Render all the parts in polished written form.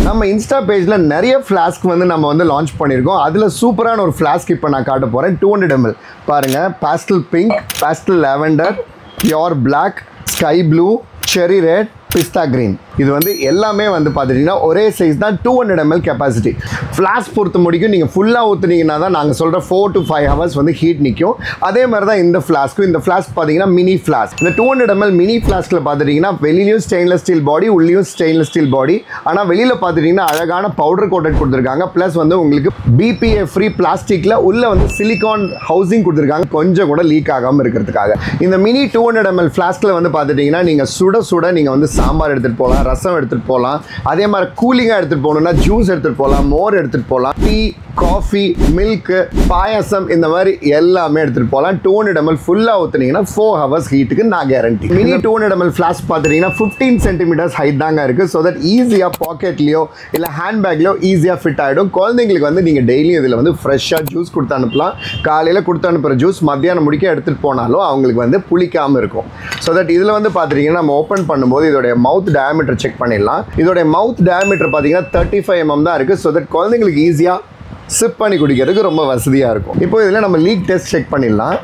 நம்ம இன்ஸ்டா பேஜ்ல நிறைய ஃப்ளாஸ்க் வந்து நம்ம வந்து லான்ச் பண்ணியிருக்கோம். அதில் சூப்பரான ஒரு ஃப்ளாஸ்க் இப்போ நான் காட்ட போகிறேன். 200 ml பாருங்கள். Pastel pink, pastel lavender, pure black, sky blue, cherry red, pista green. இது வந்து எல்லாமே வந்து பார்த்துட்டிங்கன்னா ஒரே சைஸ் தான். 200 ml கெப்பாசிட்டி. ஃப்ளாஸ்க் பொறுத்த முடிக்கும் நீங்கள் ஃபுல்லாக ஊற்றுனீங்கன்னா தான் நாங்கள் சொல்கிற 4 to 5 hours வந்து ஹீட் நிற்கும். அதே மாதிரி தான் இந்த ஃப்ளாஸ்க்கும். இந்த ஃப்ளாஸ்க் பார்த்தீங்கன்னா மினி ஃப்ளாஸ்க். இந்த 200 ml மினி ஃப்ளாஸ்கில் பார்த்துட்டிங்கன்னா வெளியிலையும் ஸ்டெயின்லெஸ் ஸ்டீல் பாடி, உள்ளேயும் ஸ்டெயின்லெஸ் ஸ்டீல் பாடி. ஆனால் வெளியில் பார்த்துட்டிங்கன்னா அழகான பவுடர் கோட்டட் கொடுத்துருக்காங்க. ப்ளஸ் வந்து உங்களுக்கு BPA ஃப்ரீ பிளாஸ்டிக்கில் உள்ளே வந்து சிலிகான் ஹவுசிங் கொடுத்துருக்காங்க, கொஞ்சம் கூட லீக் ஆகாமல் இருக்கிறதுக்காக. இந்த மினி 200 ml ஃப்ளாஸ்கில் வந்து பார்த்துட்டிங்கன்னா நீங்கள் சுட சுட நீங்கள் வந்து சாம்பார் எடுத்துகிட்டு போகலாம், ரசம் எடுத்துகிட்டு போகலாம். அதே மாதிரி கூலிங்காக எடுத்துகிட்டு போகணுன்னா ஜூஸ் எடுத்துகிட்டு போகலாம், மோர் எடுத்துகிட்டு போகலாம், டீ, காஃபி, மில்க்கு, பாயசம், இந்த மாதிரி எல்லாமே எடுத்துகிட்டு போகலாம். 200 ml ஃபுல்லாக ஊற்றுனீங்கன்னா 4 hours ஹீட்டுக்கு நான் கேரண்டி. மினி 200 ml ஃப்ளாஸ்க் பார்த்துட்டிங்கன்னா 15 centimeters ஹைட் தாங்க இருக்குது. ஸோ தட் ஈஸியாக பாக்கெட்லேயோ இல்லை ஹேண்ட்பேக்லையோ ஈஸியாக ஃபிட் ஆகிடும். குழந்தைங்களுக்கு வந்து நீங்கள் டெய்லியும் இதில் வந்து ஃப்ரெஷ்ஷாக ஜூஸ் கொடுத்து அனுப்பலாம். காலையில் கொடுத்து அனுப்புகிற ஜூஸ் மத்தியானம் முடிக்க எடுத்துகிட்டு போனாலும் அவங்களுக்கு வந்து புளிக்காமல் இருக்கும். ஸோ தட் இதில் வந்து பார்த்துட்டிங்கன்னா நம்ம ஓப்பன் பண்ணும்போது இதோடைய மவுத் டயாமீட்டர் செக் பண்ணிடலாம். இதோடைய மவுத் டயாமீட்டர் பார்த்தீங்கன்னா 35 mm தான் இருக்குது. ஸோ தட் குழந்தைங்களுக்கு ஈஸியாக சிப் பண்ணி குடிக்கிறதுக்கு ரொம்ப வசதியாக இருக்கும். இப்போ இதில் நம்ம லீக் டெஸ்ட் செக் பண்ணிடலாம்.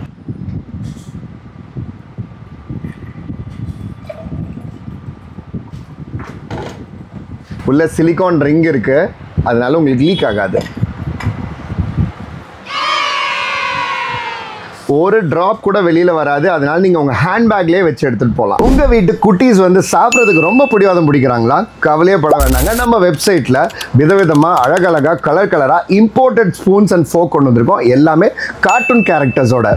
உள்ள சிலிகான் ரிங் இருக்குது, அதனால உங்களுக்கு லீக் ஆகாது. ஒரு ட்ராப் கூட வெளியில் வராது. அதனால நீங்கள் உங்கள் ஹேண்ட்பேக்லேயே வச்சு எடுத்துகிட்டு போகலாம். உங்கள் வீட்டு குட்டீஸ் வந்து சாப்பிட்றதுக்கு ரொம்ப பிடிவாதம் பிடிக்கிறாங்களா? கவலையே பட வேண்டாங்க. நம்ம வெப்சைட்டில் விதவிதமாக அழகழகாக கலர் கலராக இம்போர்ட்டட் ஸ்பூன்ஸ் அண்ட் ஃபோக் கொண்டு வந்திருக்கோம். எல்லாமே கார்ட்டூன் கேரக்டர்ஸோட.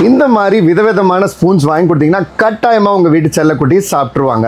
இந்த மாதிரி விதவிதமான ஸ்பூன்ஸ் வாங்கி கொடுத்தீங்கன்னா கட்டாயமாக உங்கள் வீட்டு செல்லக்குட்டி சாப்பிட்ருவாங்க.